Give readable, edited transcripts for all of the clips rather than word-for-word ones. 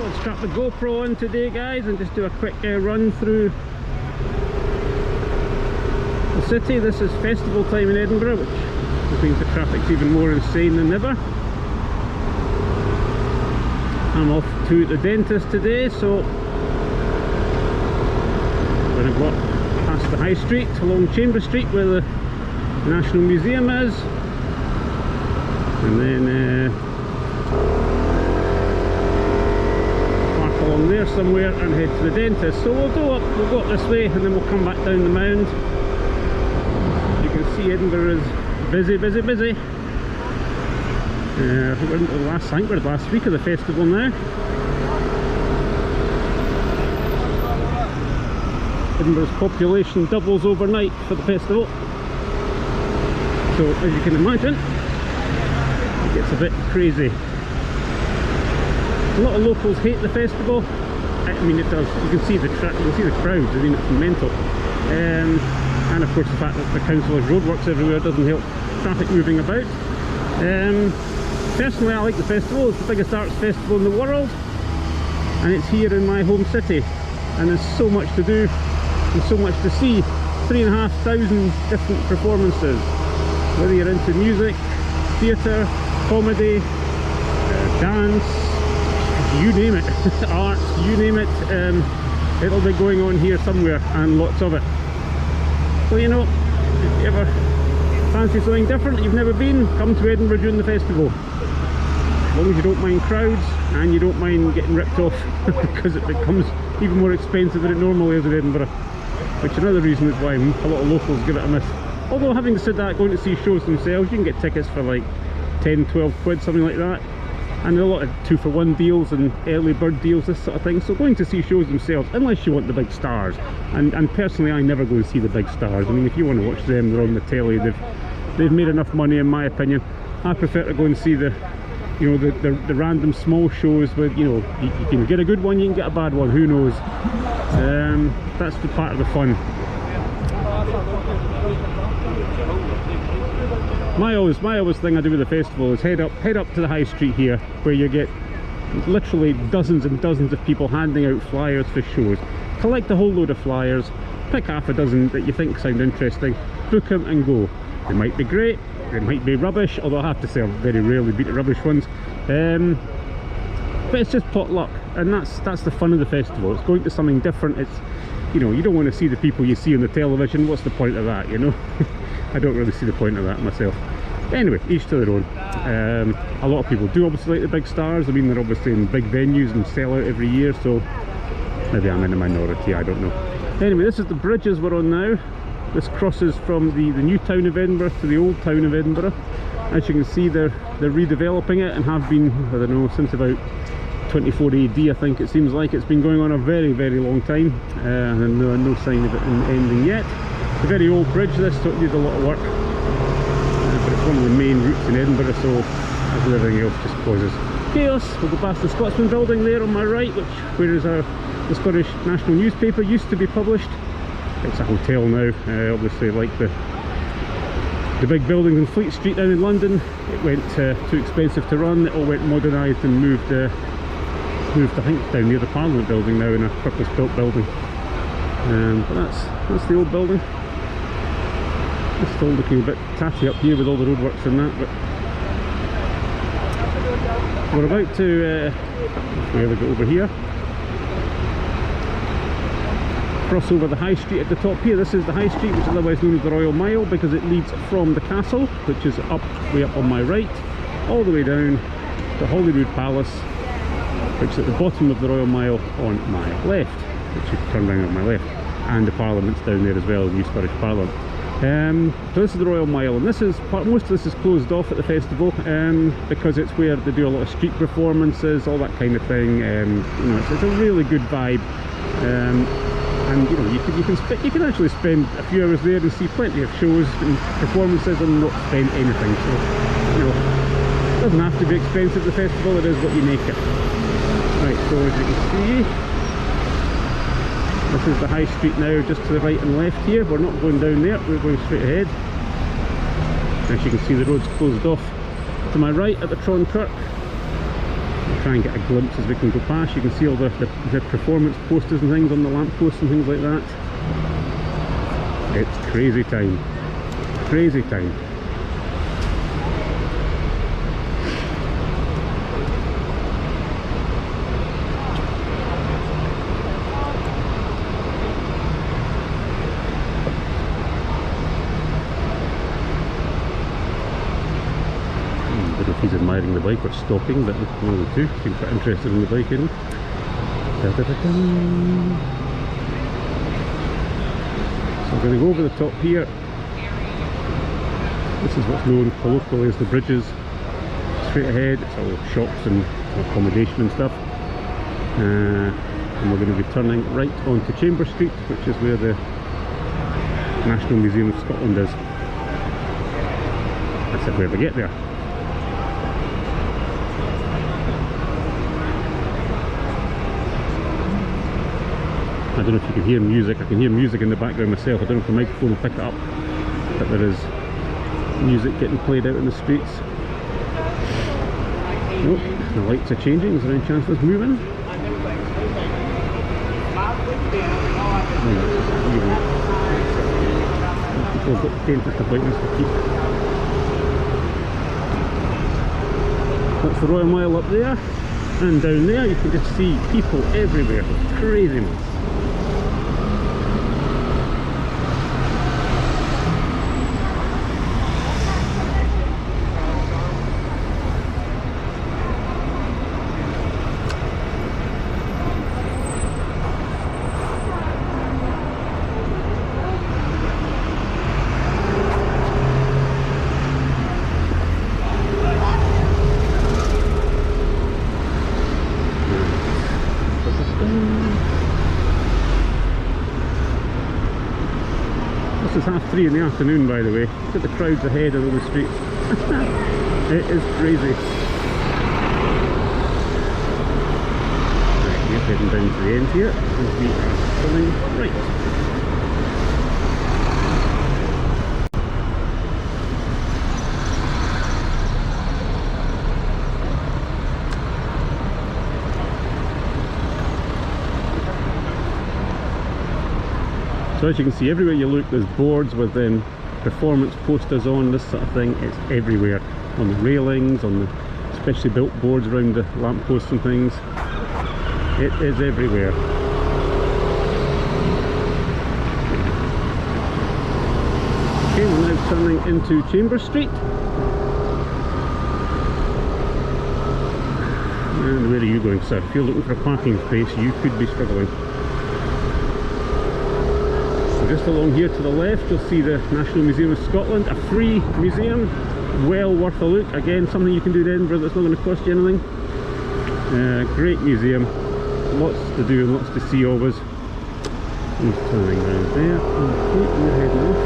Let's strap the GoPro on today, guys, and just do a quick run through the city. This is festival time in Edinburgh, which means the traffic's even more insane than ever. I'm off to the dentist today, so I'm going to walk past the High Street along Chamber Street where the National Museum is, and then park along there somewhere and head to the dentist. So we'll go up this way and then we'll come back down the mound. You can see Edinburgh is busy. I think we're the last week of the festival now. Edinburgh's population doubles overnight for the festival. So as you can imagine, it gets a bit crazy. A lot of locals hate the festival. I mean, it does. You can see the crowds. I mean, it's mental. And of course the fact that the council has roadworks everywhere doesn't help traffic moving about. Personally, I like the festival. It's the biggest arts festival in the world, and it's here in my home city. And there's so much to do and so much to see. 3,500 different performances. Whether you're into music, theatre, comedy, dance, you name it, arts, you name it, it'll be going on here somewhere, and lots of it. So, you know, if you ever fancy something different, you've never been, come to Edinburgh during the festival. As long as you don't mind crowds and you don't mind getting ripped off, because it becomes even more expensive than it normally is in Edinburgh, which is another reason is why a lot of locals give it a miss. Although, having said that, going to see shows themselves, you can get tickets for like 10, 12 quid, something like that. And there are a lot of 2-for-1 deals and early bird deals, this sort of thing. So going to see shows themselves, unless you want the big stars. And personally, I never go and see the big stars. I mean, if you want to watch them, they're on the telly. They've made enough money, in my opinion. I prefer to go and see the random small shows with, you know, you can get a good one, you can get a bad one, who knows. That's the part of the fun. My always thing I do with the festival is head up to the High Street here, where you get literally dozens and dozens of people handing out flyers for shows. Collect a whole load of flyers, pick half a dozen that you think sound interesting, book them and go. They might be great, they might be rubbish, although I have to say I've very rarely beat the rubbish ones. But it's just pot luck, and that's the fun of the festival. It's going to something different. It's, you know, you don't want to see the people you see on the television. What's the point of that, you know? I don't really see the point of that myself. Anyway, each to their own. A lot of people do obviously like the big stars. I mean, they're obviously in big venues and sell out every year, so maybe I'm in a minority, I don't know. Anyway, this is the bridges we're on now. This crosses from the new town of Edinburgh to the old town of Edinburgh. As you can see, they're redeveloping it, and have been, I don't know, since about 24 AD, I think it seems like. It's been going on a very, very long time, and no sign of it ending yet. It's a very old bridge, this, so it needs a lot of work. But it's one of the main routes in Edinburgh, so as everything else just causes chaos. We'll go past the Scotsman building there on my right, where the Scottish National newspaper used to be published. It's a hotel now, obviously, like the big buildings in Fleet Street down in London. It went too expensive to run. It all went modernised and moved I think down near the Parliament building now, in a purpose-built building. But that's the old building. It's still looking a bit tatty up here with all the roadworks and that, but we're about to go over here, cross over the High Street at the top here. This is the High Street, which is otherwise known as the Royal Mile, because it leads from the castle, which is way up on my right, all the way down to Holyrood Palace, which is at the bottom of the Royal Mile on my left, which you turn down on my left, and the Parliament's down there as well, the new Scottish Parliament. So this is the Royal Mile, and most of this is closed off at the festival, because it's where they do a lot of street performances, all that kind of thing. You know, it's a really good vibe, and you know, you can actually spend a few hours there and see plenty of shows and performances and not spend anything. So, you know, it doesn't have to be expensive, the festival. It is what you make it. Right, so as you can see, this is the High Street now, just to the right and left here. We're not going down there, we're going straight ahead. As you can see, the road's closed off to my right at the Tron Kirk. I'll try and get a glimpse as we can go past. You can see all the performance posters and things on the lamp posts and things like that. It's crazy time. Crazy time. He's admiring the bike or stopping, but one of the two. Seems quite interested in the bike, isn't he? Da, da, da, da. So I'm going to go over the top here. This is what's known colloquially as the bridges. Straight ahead, it's all shops and accommodation and stuff. And we're going to be turning right onto Chamber Street, which is where the National Museum of Scotland is. That's if we ever get there. I don't know if you can hear music. I can hear music in the background myself. I don't know if the microphone will pick it up, but there is music getting played out in the streets. Nope, the lights are changing. Is there any chance it's moving? People have got dentist appointments to keep. That's the Royal Mile up there, and down there you can just see people everywhere. It's craziness. It's 3:30 in the afternoon, by the way. Look at the crowds ahead on the streets. It is crazy. Right, we're heading down to the end here, and we are turning right. So as you can see, everywhere you look there's boards with performance posters on, this sort of thing. It's everywhere, on the railings, on the specially built boards around the lampposts and things. It is everywhere. Okay, we're now turning into Chamber Street. And where are you going, sir? If you're looking for a parking space, you could be struggling. Just along here to the left you'll see the National Museum of Scotland, a free museum, well worth a look. Again, something you can do in Edinburgh that's not going to cost you anything. Great museum, lots to do and lots to see always. And turning around there, okay, we're heading off.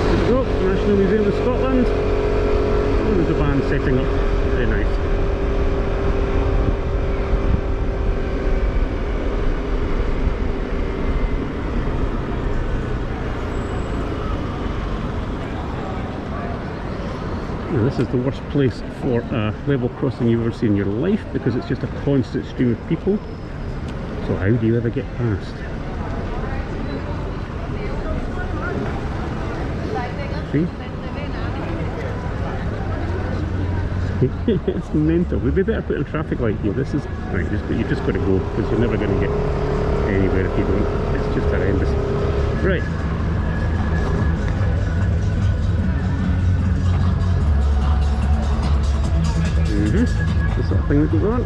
There we go, National Museum of Scotland. Oh, there's a band setting up, very nice. Now, this is the worst place for a level crossing you've ever seen in your life because it's just a constant stream of people. So how do you ever get past? See? It's mental. We'd be better putting a traffic light here. This is right. You've just got to go because you're never going to get anywhere if you don't. It's just horrendous. Right. The sort of thing that goes on.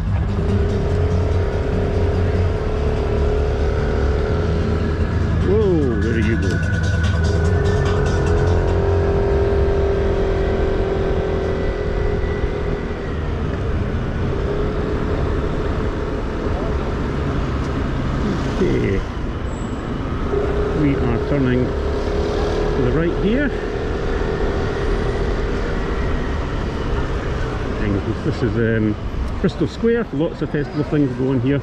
Whoa, where are you going? Okay. We are turning to the right here. This is Bristol Square, lots of festival things going here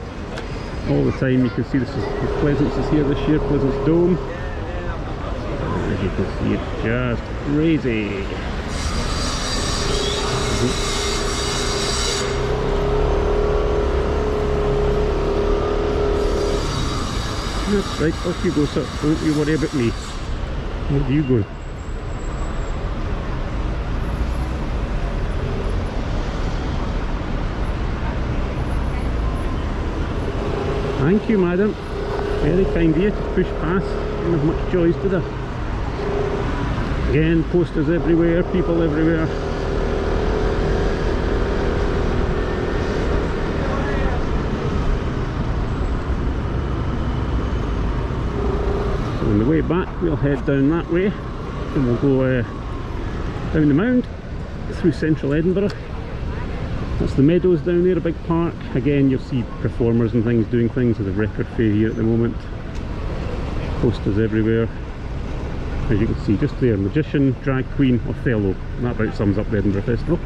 all the time. You can see this is Pleasance is here this year, Pleasance Dome. As you can see, it's just crazy. That's right, off you go, sir. Don't you worry about me. Where do you go? Thank you, madam. Very kind of you to push past. Don't have much choice, did I? Again, posters everywhere, people everywhere. So on the way back, we'll head down that way, and we'll go down the mound through central Edinburgh. That's the meadows down there, a big park. Again, you'll see performers and things doing things. There's a record fair here at the moment. Posters everywhere. As you can see just there, magician, drag queen, Othello. That about sums up the Edinburgh Festival.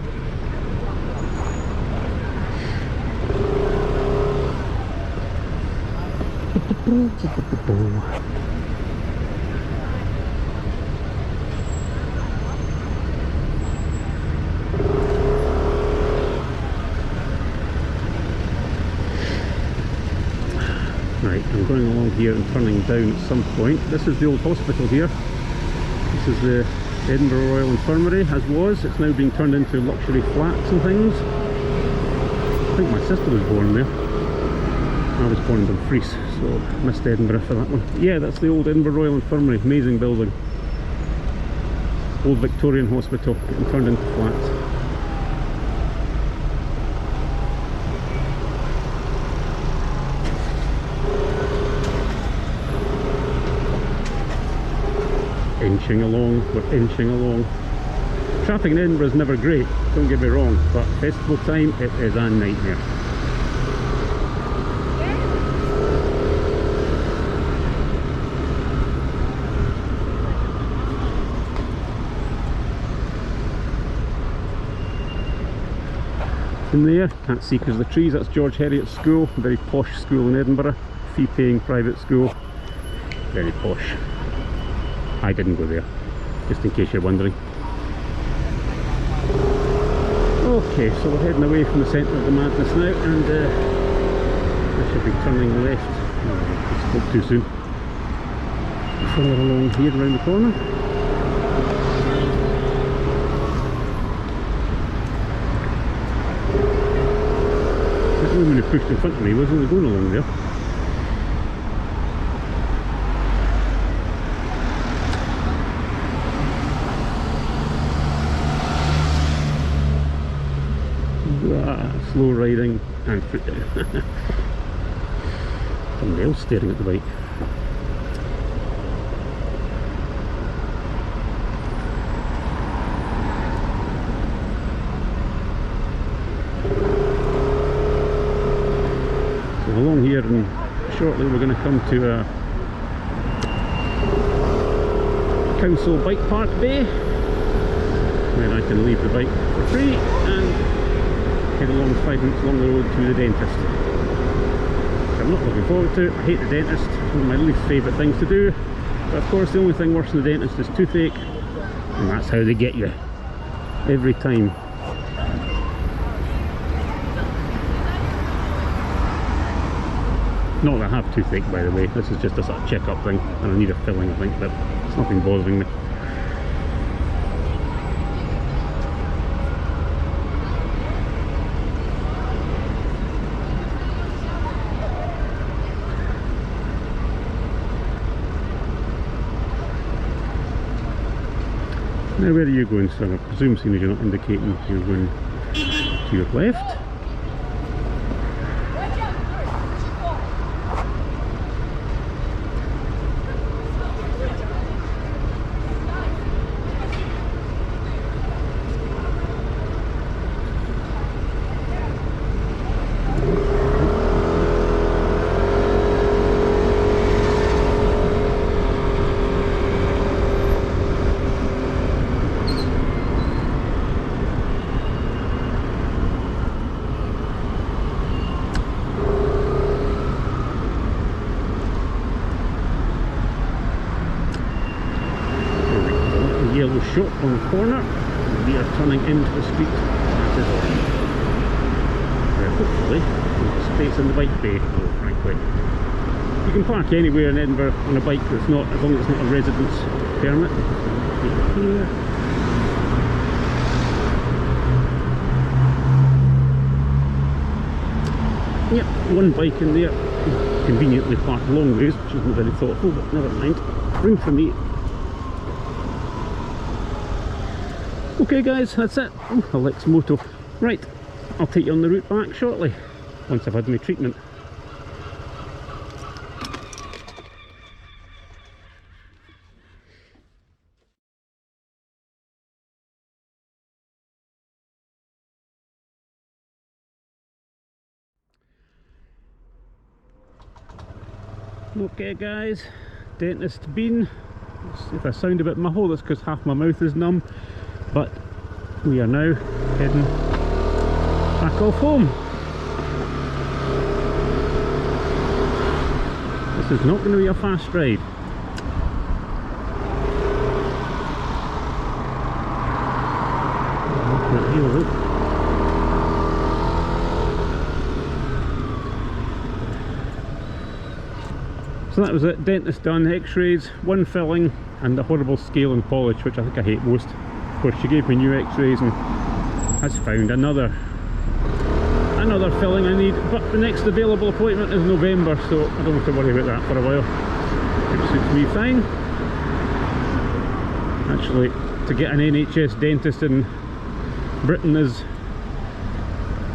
Right, I'm going along here and turning down at some point. This is the old hospital here. This is the Edinburgh Royal Infirmary, as was. It's now being turned into luxury flats and things. I think my sister was born there. I was born in Dumfries, so missed Edinburgh for that one. Yeah, that's the old Edinburgh Royal Infirmary. Amazing building. Old Victorian hospital getting turned into flats. Inching along, we're inching along. Traffic in Edinburgh is never great, don't get me wrong, but festival time, it is a nightmare. In there, can't see because of the trees, that's George Heriot's school, a very posh school in Edinburgh, fee-paying private school, very posh. I didn't go there, just in case you're wondering. Okay, so we're heading away from the centre of the madness now, and I should be turning left. Oh, I spoke too soon. Further along here around the corner. That woman who pushed in front of me was only going along there. Slow riding and foot down. Somebody else staring at the bike. So along here, and shortly we're going to come to a council bike park bay where I can leave the bike for free and head along 5 minutes along the road to the dentist. Which I'm not looking forward to. I hate the dentist, it's one of my least favourite things to do. But of course the only thing worse than the dentist is toothache, and that's how they get you. Every time. Not that I have toothache, by the way, this is just a sort of check-up thing, and I need a filling, I think, but it's nothing bothering me. Now where are you going, sir? I presume, seeing as you're not indicating, you're going to your left. Yellow shop on the corner. We are turning into the street at the door. Where hopefully there's space in the bike bay, though, frankly. You can park anywhere in Edinburgh on a bike that's not, as long as it's not a residence permit. Here. Yep, one bike in there. Conveniently parked long ways, which isn't very thoughtful, but never mind. Room for me. Okay guys, that's it. Oh, Alex Moto. Right, I'll take you on the route back shortly, once I've had my treatment. Okay guys, dentist been. If I sound a bit muffled, that's because half my mouth is numb, but we are now heading back off home. This is not going to be a fast ride. So that was it, dentist done, x-rays, one filling and a horrible scale and polish, which I think I hate most. Of course she gave me new x-rays and has found another filling I need, but the next available appointment is November, so I don't have to worry about that for a while. It suits me fine. Actually, to get an NHS dentist in Britain is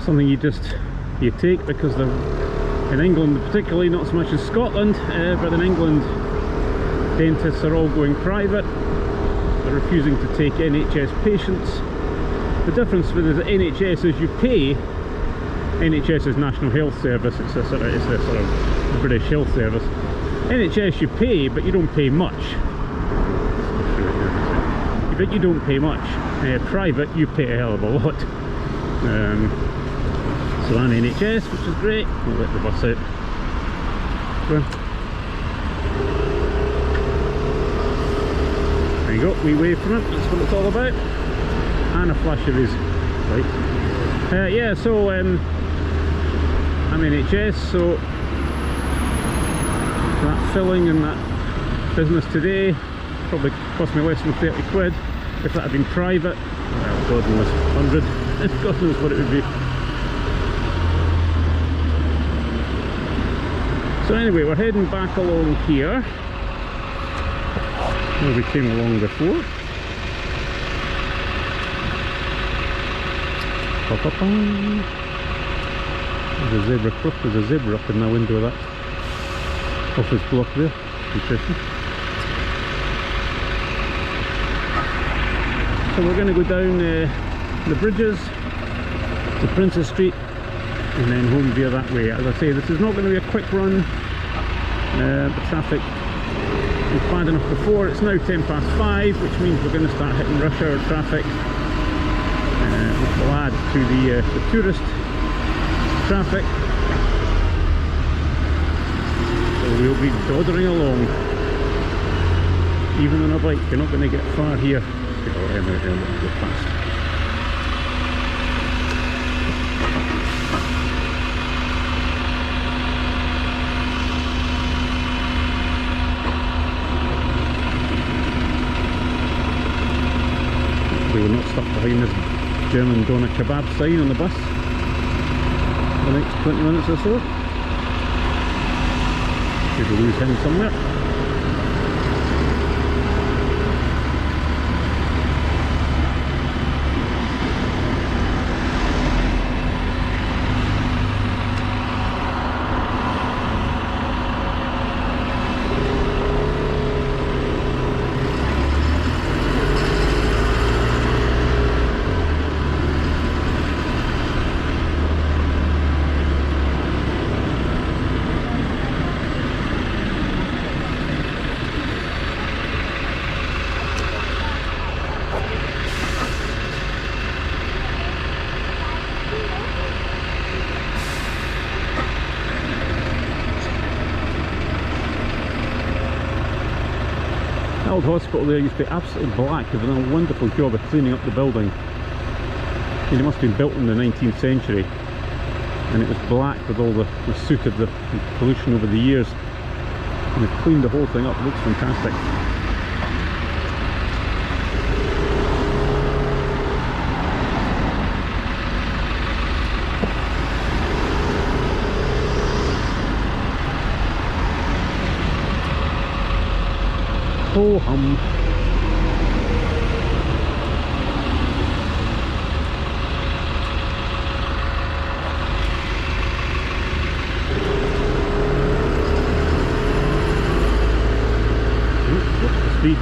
something you take, because they're in England particularly, not so much as Scotland, but in England dentists are all going private. They're refusing to take NHS patients. The difference with the NHS is you pay. NHS is National Health Service, it's a sort of British health service. NHS you pay, but you don't pay much. But you don't pay much. Private you pay a hell of a lot. So I'm NHS, which is great. We'll let the bus out. Go on. There you go, we wave from it, that's what it's all about. And a flash of his light. Yeah, so I'm NHS, so that filling and that business today probably cost me less than 30 quid. If that had been private, well, God knows, 100, God knows what it would be. So anyway, we're heading back along here, where we came along before. There's a zebra cross, there's a zebra up in my window of that office block there. Interesting. So we're going to go down the bridges to Princess Street and then home via that way. As I say, this is not going to be a quick run. The traffic was bad enough before. It's now 5:10, which means we're going to start hitting rush hour traffic, which will add to the tourist traffic. So we'll be doddering along. Even on a bike, you're not going to get far here. Go past. We were not stuck behind this German doner kebab sign on the bus for the next 20 minutes or so. Maybe lose him somewhere. The old hospital there used to be absolutely black. They've done a wonderful job of cleaning up the building. I mean, it must have been built in the 19th century, and it was black with all the soot of the pollution over the years. And they've cleaned the whole thing up, looks fantastic. Ho hum.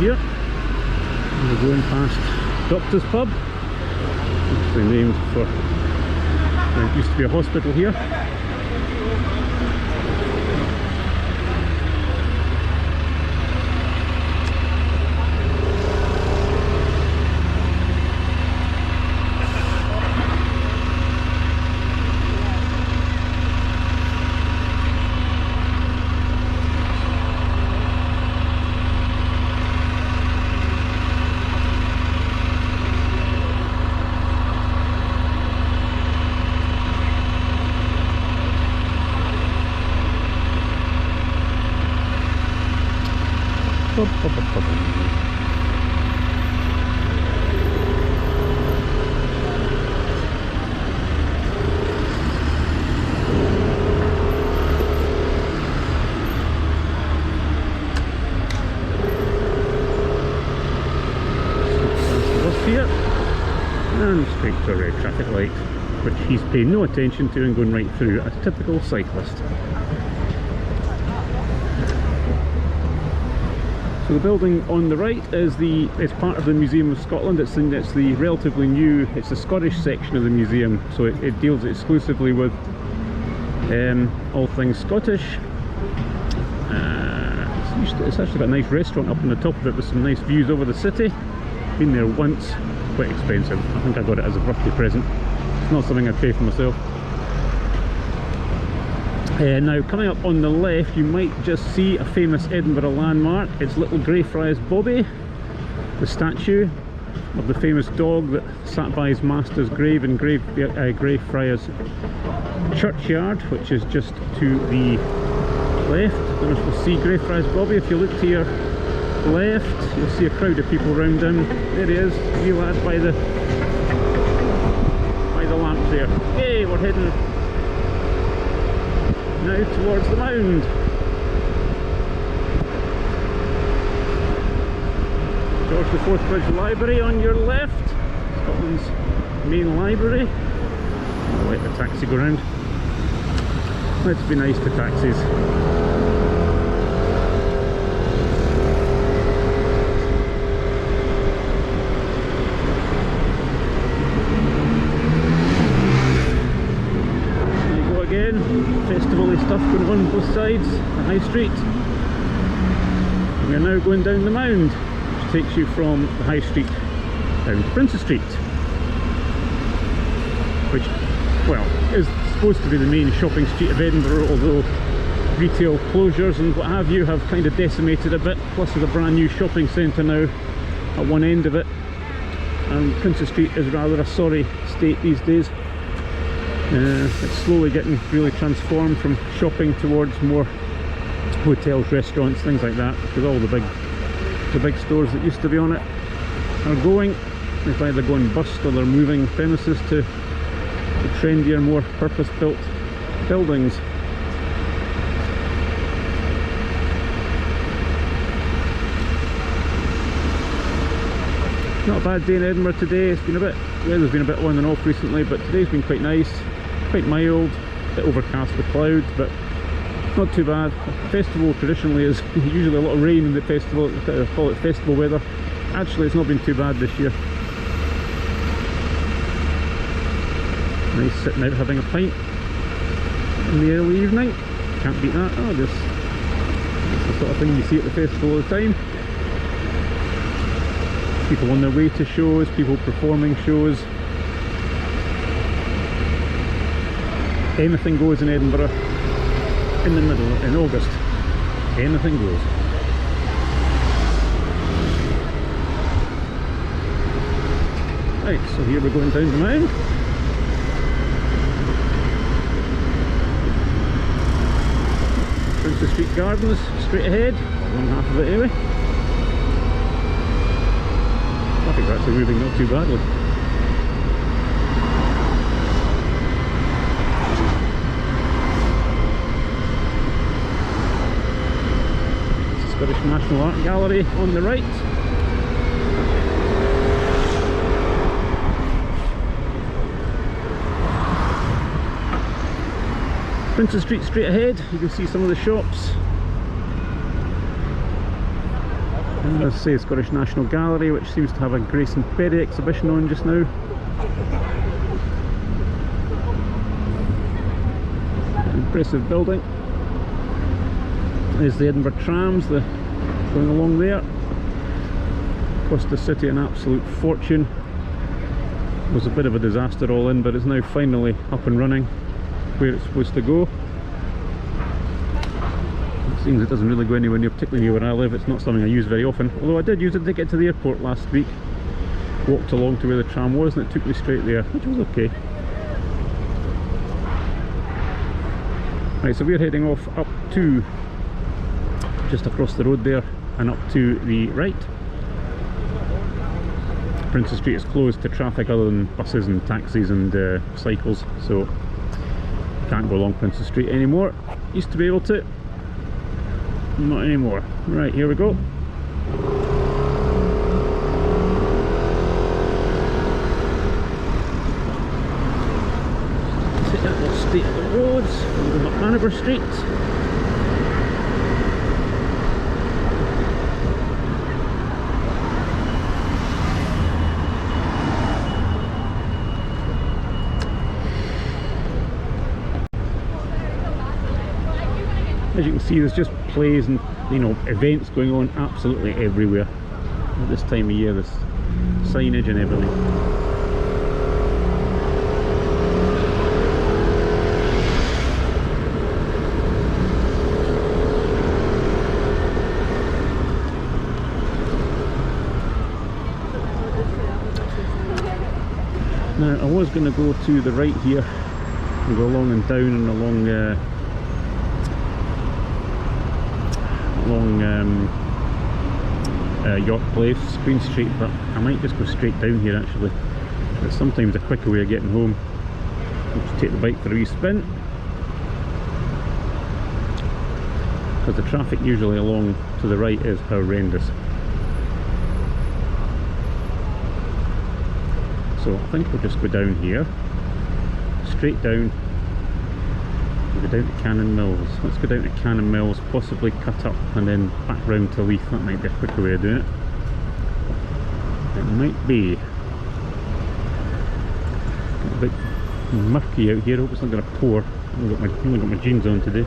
Here we're going past Doctor's Pub, actually named for it used to be a hospital here. Here and straight to a red traffic light, which he's paying no attention to and going right through, a typical cyclist. So the building on the right is part of the Museum of Scotland. It's the relatively new, it's the Scottish section of the museum, so it deals exclusively with all things Scottish. It's actually got a nice restaurant up on the top of it with some nice views over the city. Been there once, quite expensive. I think I got it as a birthday present. It's not something I'd pay for myself. Now coming up on the left you might just see a famous Edinburgh landmark. It's little Greyfriars Bobby, the statue of the famous dog that sat by his master's grave in Greyfriars Churchyard, which is just to the left. I don't know if you'll see Greyfriars Bobby. If you look to your left you'll see a crowd of people around him. There he is, wee lad by the lamp there. Hey, we're heading now towards the mound. George IV Bridge Library on your left, Scotland's main library. I'll let the taxi go round. Let's be nice to taxis. Festival-y stuff going on both sides, the High Street. We are now going down the Mound, which takes you from the High Street down to Princes Street, which, well, is supposed to be the main shopping street of Edinburgh, although retail closures and what have you have kind of decimated a bit. Plus there's a brand new shopping centre now at one end of it, and Princes Street is rather a sorry state these days. It's slowly getting really transformed from shopping towards more hotels, restaurants, things like that, because all the big stores that used to be on it are going. They've either gone bust or they're moving premises to the trendier, more purpose-built buildings. Not a bad day in Edinburgh today. It's been weather's been a bit on and off recently, but today's been quite nice, quite mild, a bit overcast with clouds, but not too bad. The festival traditionally is usually a lot of rain in the festival. I call it festival weather. Actually, it's not been too bad this year. Nice sitting out having a pint in the early evening. Can't beat that. Oh, that's the sort of thing you see at the festival all the time. People on their way to shows, people performing shows. Anything goes in Edinburgh in the middle, in August. Anything goes. Right, so here we're going down the Mound. Princess Street Gardens straight ahead, one half of it anyway. Traffic's actually moving not too badly. Scottish National Art Gallery on the right. Princess Street straight ahead, you can see some of the shops. And let's say Scottish National Gallery, which seems to have a Grace and Perry exhibition on just now. Impressive building. There's the Edinburgh trams, going along there. Cost the city an absolute fortune. It was a bit of a disaster all in, but it's now finally up and running where it's supposed to go. It seems it doesn't really go anywhere near, particularly near where I live. It's not something I use very often, although I did use it to get to the airport last week. Walked along to where the tram was and it took me straight there, which was okay. Right, so we're heading off up to just across the road there and up to the right. Princess Street is closed to traffic other than buses and taxis and cycles, so can't go along Princess Street anymore. Used to be able to, not anymore. Right, here we go. Take that little state of the roads, we're going up Hanover Street. As you can see, there's just plays and, you know, events going on absolutely everywhere at this time of year. There's signage and everything. Now, I was going to go to the right here and go along and down and along York Place, Queen Street, but I might just go straight down here actually. There's sometimes a quicker way of getting home. I'll just take the bike for a wee spin, because the traffic usually along to the right is horrendous. So I think we'll just go down here, straight down. We'll go down to Cannon Mills. Let's go down to Cannon Mills, possibly cut up and then back round to Leith. That might be a quicker way of doing it. It might be. A bit murky out here. I hope it's not going to pour. I've only got my jeans on today.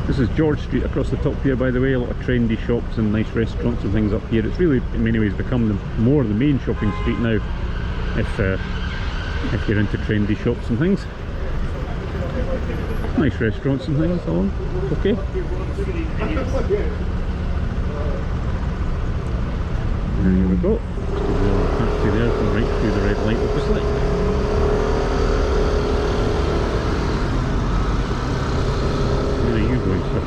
This is George Street across the top here, by the way. A lot of trendy shops and nice restaurants and things up here. It's really in many ways become more the main shopping street now, if you're into trendy shops and things. Nice restaurants and things along. Okay. And here we go. Just a little taxi there, going right through the red light obviously. Going, so.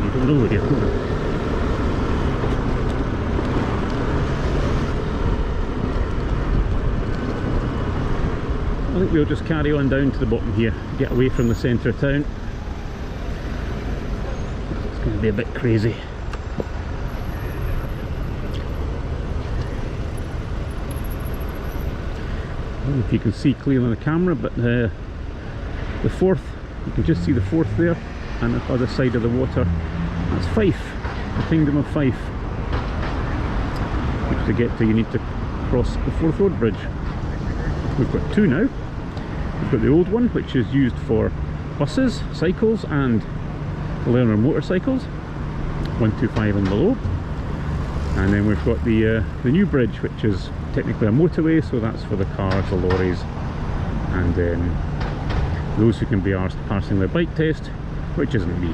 You don't know where you're going. I think we'll just carry on down to the bottom here, get away from the centre of town. It's going to be a bit crazy. I don't know if you can see clearly on the camera, but the Forth, you can just see the Forth there, and the other side of the water, that's Fife, the Kingdom of Fife. Which to get to you need to cross the Forth Road Bridge. We've got two now. We've got the old one, which is used for buses, cycles and learner motorcycles, 125 and below. And then we've got the new bridge, which is technically a motorway, so that's for the cars, the lorries, and those who can be arsed passing their bike test, which isn't me.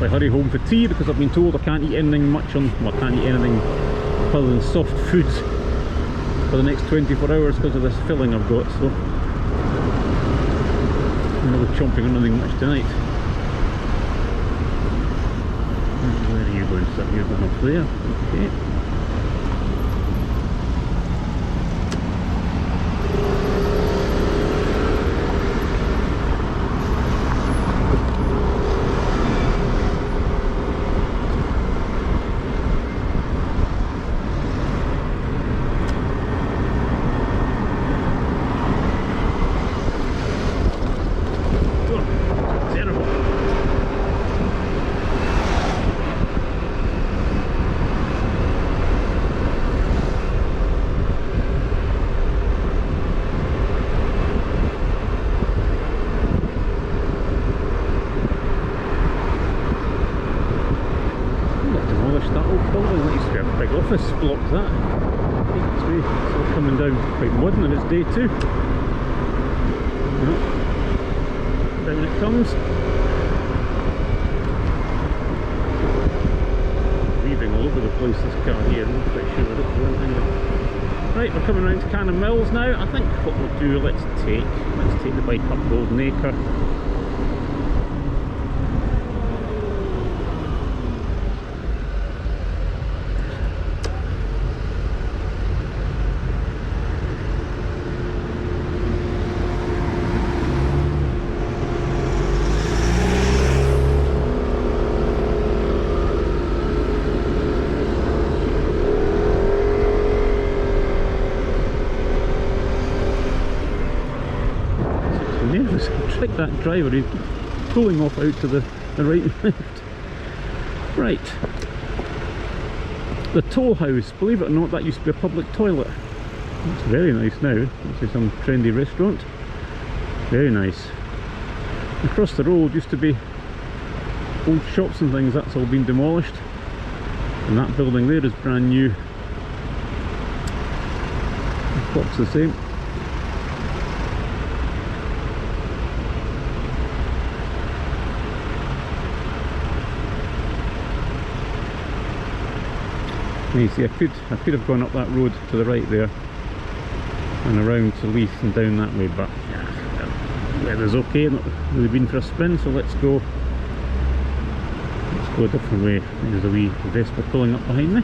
quickly hurry home for tea because I've been told I can't eat anything much on, well, I can't eat anything other than soft foods for the next 24 hours because of this filling I've got, so I'm not really chomping on anything much tonight. Where are you going? So you're going up there, okay. Office block that. It's all coming down quite modern in its day too. Yep. Down it comes. Weaving all over the place, this car here. I'm not quite sure what it's doing anyway. Right, we're coming around to Cannon Mills now. I think what we'll do, let's take the bike up Golden Acre. Like that driver, he's pulling off out to the right and left. Right, the toll house, believe it or not, that used to be a public toilet. It's very nice now. This is some trendy restaurant, very nice. Across the road used to be old shops and things, that's all been demolished, and that building there is brand new. The clock's the same. You see, I could have gone up that road to the right there and around to Leith and down that way, but yeah, the weather's okay, not really been for a spin, so let's go a different way. There's a wee Vespa pulling up behind me.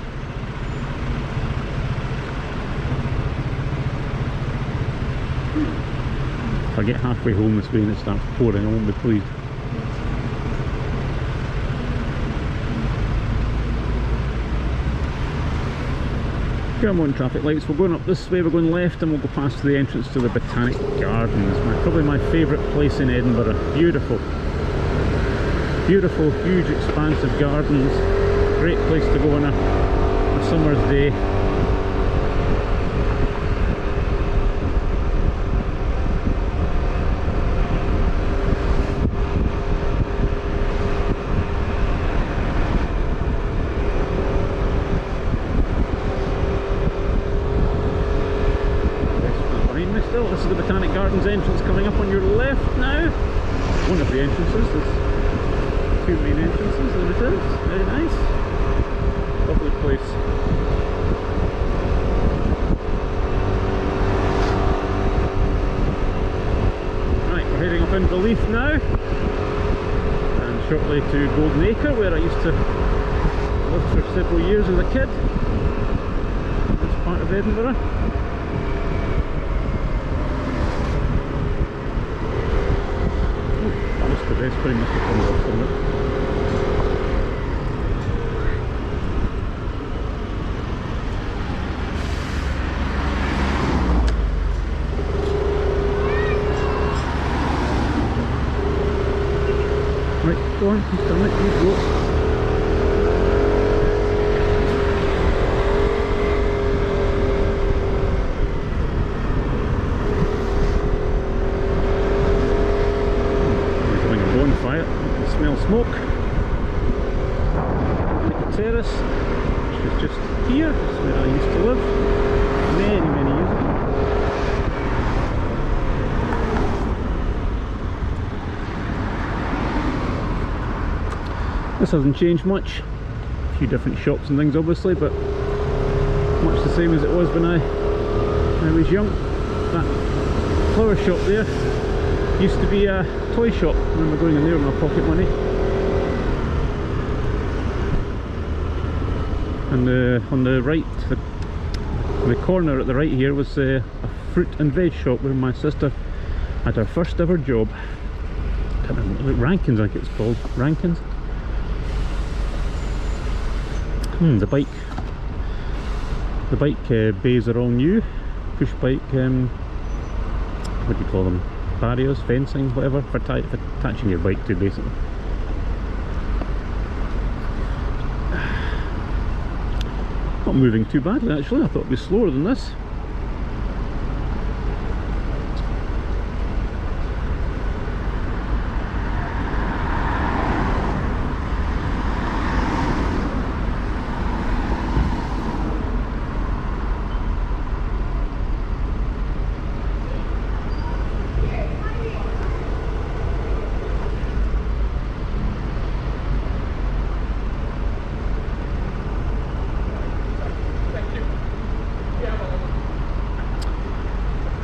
If I get halfway home this way and it starts pouring, I won't be pleased. Come on, traffic lights, we're going up this way, we're going left and we'll go past the entrance to the Botanic Gardens. Probably my favourite place in Edinburgh. Beautiful. Beautiful, huge, expansive gardens. Great place to go on a summer's day. This is the Botanic Gardens entrance coming up on your left now. One of the entrances, there's two main entrances, there it is. Very nice. Lovely place. Right, we're heading up into Leith now. And shortly to Golden Acre, where I used to live for several years as a kid. In this part of Edinburgh. It's pretty much coming off from it. Right, go on, he's done it, you go. Smell smoke. Like a terrace, which is just here. It's where I used to live many, many years ago. This hasn't changed much. A few different shops and things obviously, but much the same as it was when I was young. That flower shop there used to be a toy shop. I remember going in there with my pocket money. And on the right, the corner at the right here was a fruit and veg shop where my sister had her first ever job. I can't remember, Rankins I think it's called, Rankins. The bike bays are all new. Push bike, what do you call them? Barriers, fencing, whatever, for attaching your bike to basically. Not moving too badly actually, I thought it'd be slower than this.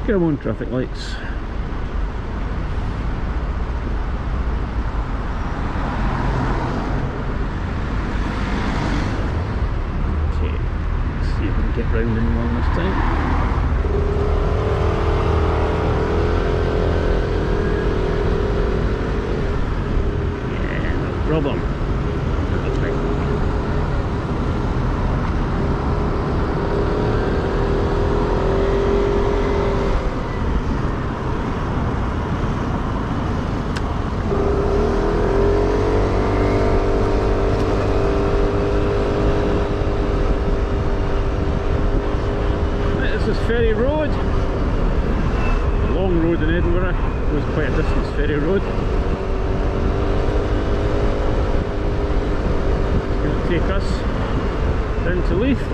Come on, traffic lights. Okay, let's see if we can get round in one this time. Yeah, no problem. Ferry Road, a long road in Edinburgh, it was quite a distance, Ferry Road. It's going to take us down to Leith.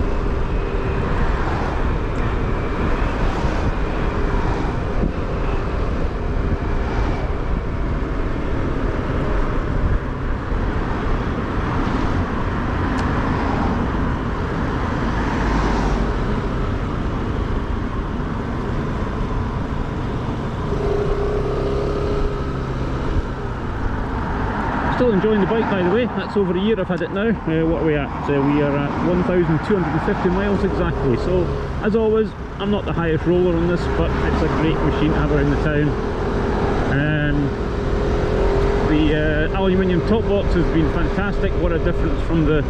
Still enjoying the bike by the way, that's over a year I've had it now. What are we at? We are at 1,250 miles exactly. So as always, I'm not the highest roller on this, but it's a great machine to have around the town. The aluminium top box has been fantastic. What a difference from the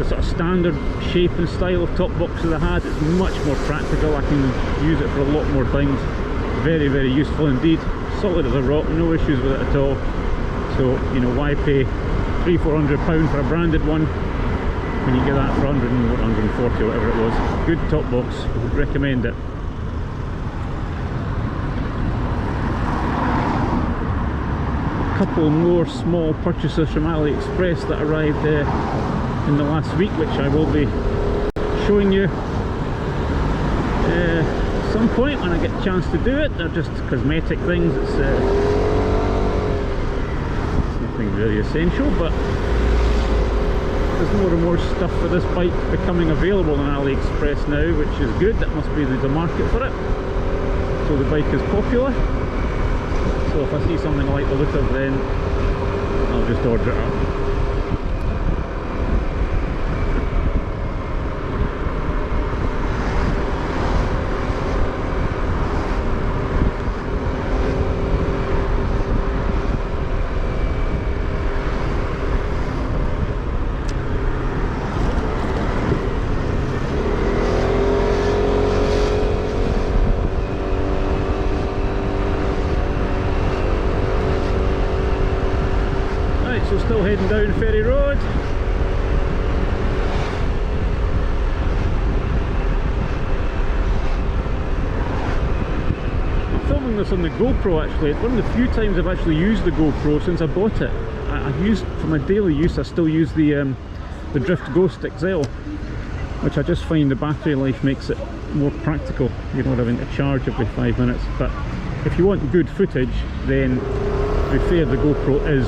sort of standard shape and style of top boxes I had. It's much more practical, I can use it for a lot more things. Very, very useful indeed. Solid as a rock, no issues with it at all. So, you know, why pay £300–400 for a branded one when you get that for 140 or whatever it was. Good top box, would recommend it. A couple more small purchases from AliExpress that arrived in the last week, which I will be showing you at some point when I get a chance to do it. They're just cosmetic things. It's very essential, but there's more and more stuff for this bike becoming available on AliExpress now, which is good. That must be the market for it. So the bike is popular. So if I see something I like the look of, then I'll just order it up. So still heading down Ferry Road. I'm filming this on the GoPro actually. It's one of the few times I've actually used the GoPro since I bought it. I've used, for my daily use, I still use the Drift Ghost XL, which I just find the battery life makes it more practical. You're not having to charge every 5 minutes. But if you want good footage, then to be fair, the GoPro is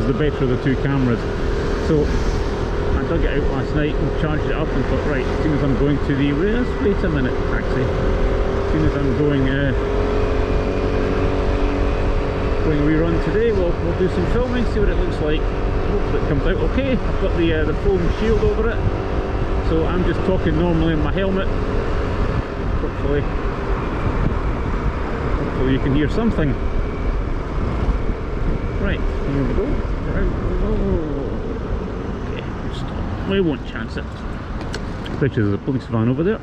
the better of the two cameras. So I dug it out last night and charged it up and thought, right, as soon as I'm going to the, wait a minute taxi, as soon as I'm going a run today, we'll do some filming, see what it looks like. Hopefully it comes out okay. I've got the foam shield over it, so I'm just talking normally in my helmet. Hopefully you can hear something. Right, here we go. Right, okay, we'll stop. We won't chance it. Which is a police van over there.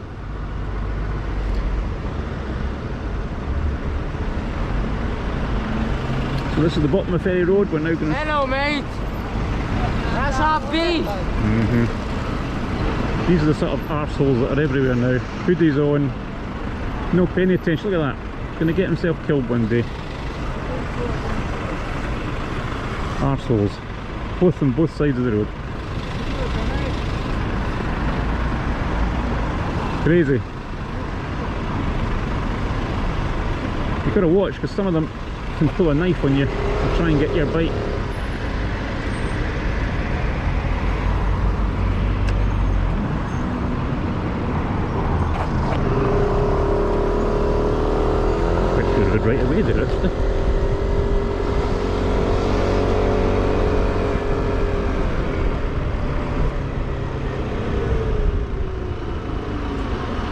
So this is the bottom of Ferry Road. We're now going to... Hello, mate! That's our beef! These are the sort of arseholes that are everywhere now. Hoodies on, no paying attention. Look at that. Going to get himself killed one day. Arseholes. Both on both sides of the road. Crazy. You've got to watch, because some of them can pull a knife on you to try and get your bike. Right away there, actually.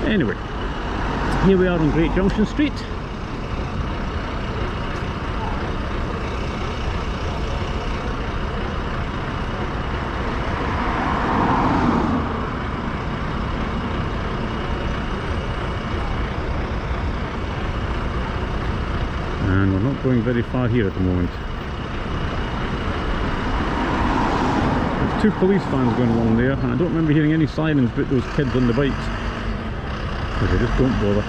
Anyway, here we are on Great Junction Street. And we're not going very far here at the moment. There's two police vans going along there, and I don't remember hearing any sirens about those kids on the bikes, because they just don't bother.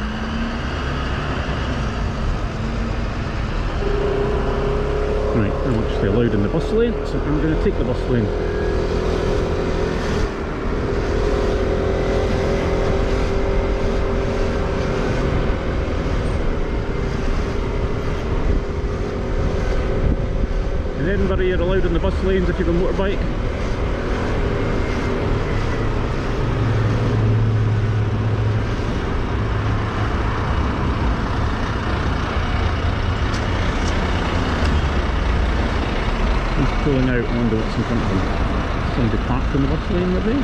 Right, I'm actually allowed in the bus lane, so I'm going to take the bus lane. In Edinburgh you're allowed in the bus lanes if you've a motorbike. He's pulling out. I wonder what's in front of him. Somebody parked in the bus lane maybe?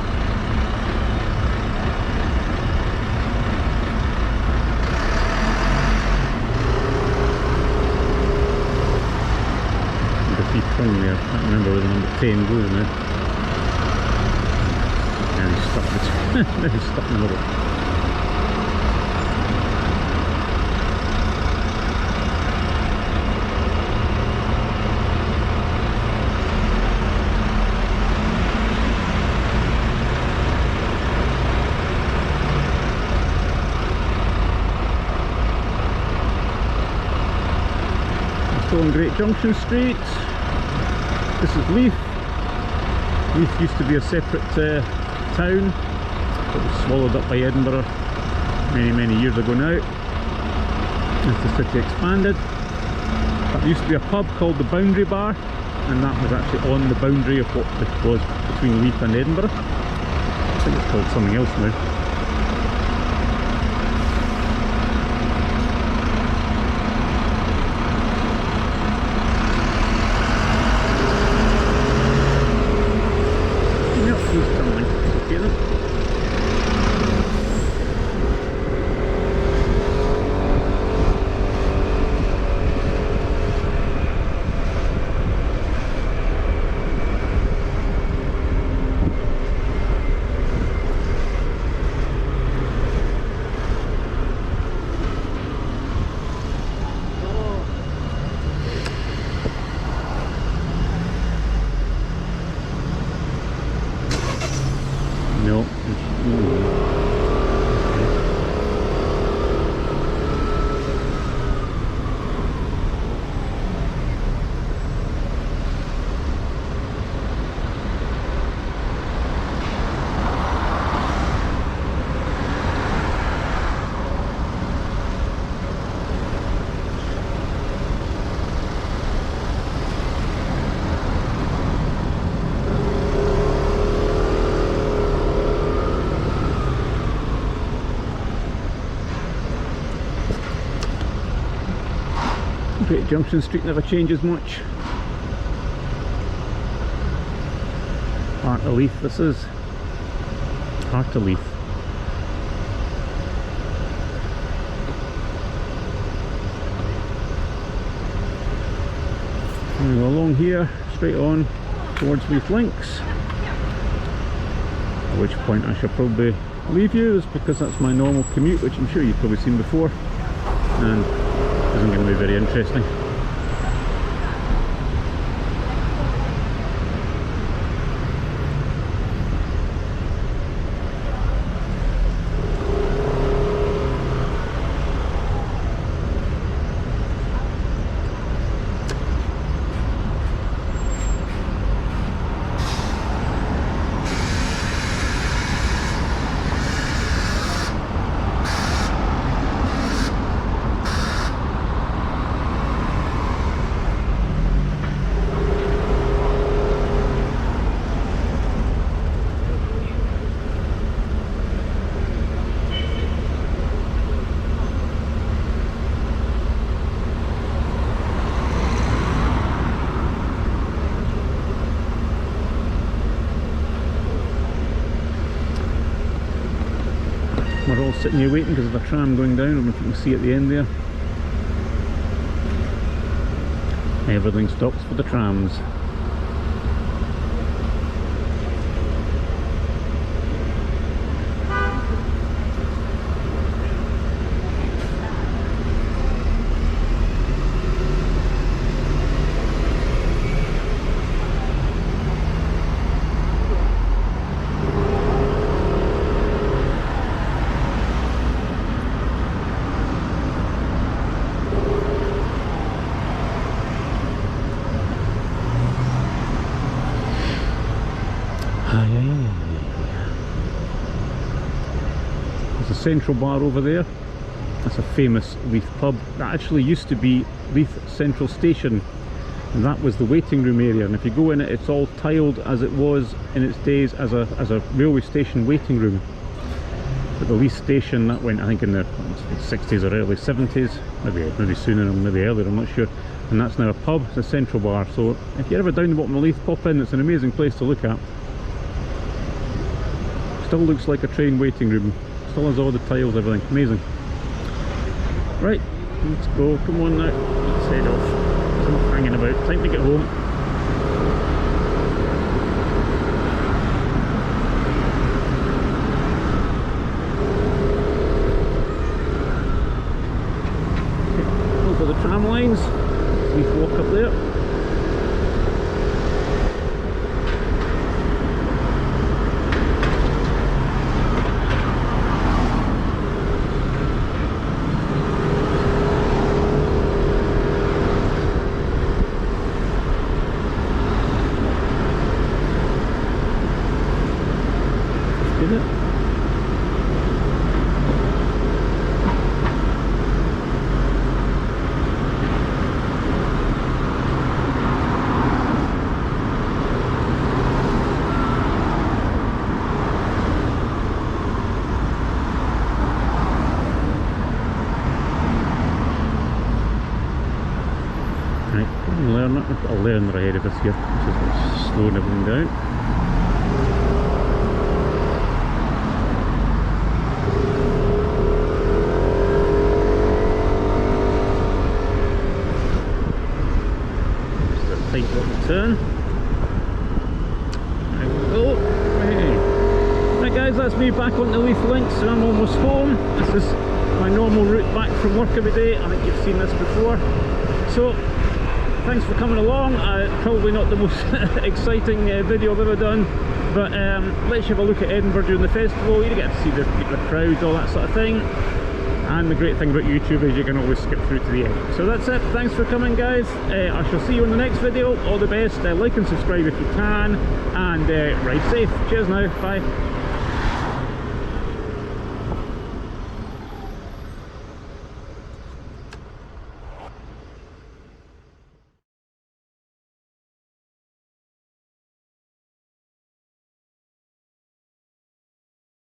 There. I can't remember where the number 10 goes now. And he's stuck, now he's stuck in the middle. We're still on Great Junction Street. This is Leith. Leith used to be a separate town. It was swallowed up by Edinburgh many years ago now, as the city expanded. But there used to be a pub called the Boundary Bar, and that was actually on the boundary of what it was between Leith and Edinburgh. I think it's called something else now. Great Junction Street never changes much. Heart of Leith this is. Heart of Leith. And we go along here, straight on towards Leith Links. At which point I shall probably leave you, is because that's my normal commute, which I'm sure you've probably seen before, and isn't going to be very interesting. We're all sitting here waiting because of a tram going down. I don't know if you can see at the end there. Everything stops for the trams. There's a central bar over there. That's a famous Leith pub. That actually used to be Leith Central Station, and that was the waiting room area. And if you go in it, it's all tiled as it was in its days as a railway station waiting room. But the Leith station, that went I think in the 60s or early 70s, maybe sooner or maybe earlier, I'm not sure. And that's now a pub, it's a central bar. So if you're ever down the bottom of Leith, pop in. It's an amazing place to look at. Still looks like a train waiting room. Still has all the tiles, everything. Amazing. Right, let's go. Come on now. Let's head off. Enough hanging about. Time to get home. Okay, over the tram lines. We walk up there. We've got a learner ahead of us here, which is slowing everything down. Just a tight little turn. There we go. Hey. Right guys, that's me back on the Leith Links, and I'm almost home. This is my normal route back from work every day. I think you've seen this before. So thanks for coming along. Probably not the most exciting video I've ever done, but let's have a look at Edinburgh during the festival. You get to see the crowds, all that sort of thing. And the great thing about YouTube is you can always skip through to the end. So that's it. Thanks for coming guys. I shall see you in the next video. All the best. Like and subscribe if you can, and ride safe. Cheers now. Bye.